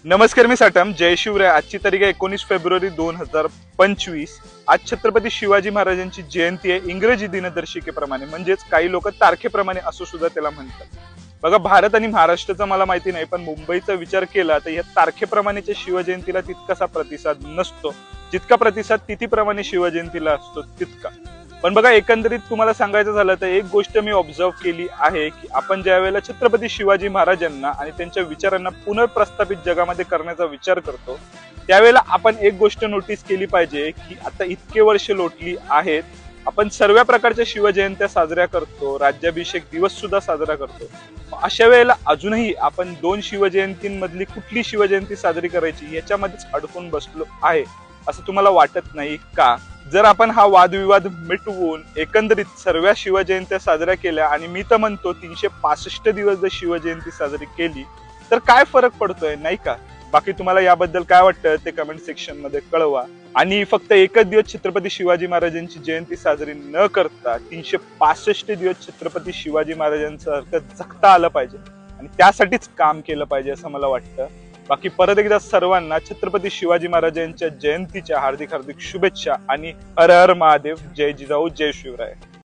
नमस्कार, मी साटम. जय शिवराय. आजची तारीख आहे 19 फेब्रुवारी 2025. आज छत्रपती शिवाजी महाराजांची जयंती आहे. इंग्रजी दिनदर्शिकेप्रमाणे म्हणजेच काही लोक तारखेप्रमाणे असं सुद्धा त्याला म्हणतात. बघा, भारत आणि महाराष्ट्राचा मला माहिती नाही, पण मुंबईचा विचार केला तर या तारखेप्रमाणेच्या शिवजयंतीला तितकासा प्रतिसाद नसतो जितका प्रतिसाद तिथीप्रमाणे शिवजयंतीला असतो तितका. पण बघा, एकंदरीत तुम्हाला सांगायचं झालं तर एक गोष्ट मी ऑब्झर्व केली आहे की आपण ज्या वेळेला छत्रपती शिवाजी महाराजांना आणि त्यांच्या विचारांना पुनर्प्रस्थापित जगामध्ये करण्याचा विचार करतो त्यावेळेला आपण एक गोष्ट नोटीस केली पाहिजे की आता इतके वर्ष लोटली आहेत, आपण सर्व प्रकारच्या शिवजयंत्या साजऱ्या करतो, राज्याभिषेक दिवस सुद्धा साजरा करतो. अशा वेळेला अजूनही आपण दोन शिवजयंतींमधली कुठली शिवजयंती साजरी करायची याच्यामध्येच अडकून बसलो आहे असं तुम्हाला वाटत नाही का? जर आपण हा वादविवाद मिटवून एकंदरीत सर्व शिवजयंत्या साजऱ्या केल्या आणि मी तर म्हणतो 365 दिवस जर शिवजयंती साजरी केली तर काय फरक पडतोय, नाही का? बाकी तुम्हाला याबद्दल काय वाटतं ते कमेंट सेक्शन मध्ये कळवा. आणि फक्त एकच दिवस छत्रपती शिवाजी महाराजांची जयंती साजरी न करता 365 दिवस छत्रपती शिवाजी महाराजांसारखं जगता आलं पाहिजे आणि त्यासाठीच काम केलं पाहिजे असं मला वाटतं. बाकी परत एकदा सर्वांना छत्रपती शिवाजी महाराजांच्या जयंतीच्या हार्दिक हार्दिक शुभेच्छा आणि हर हर महादेव. जय जिजाऊ, जय शिवराय.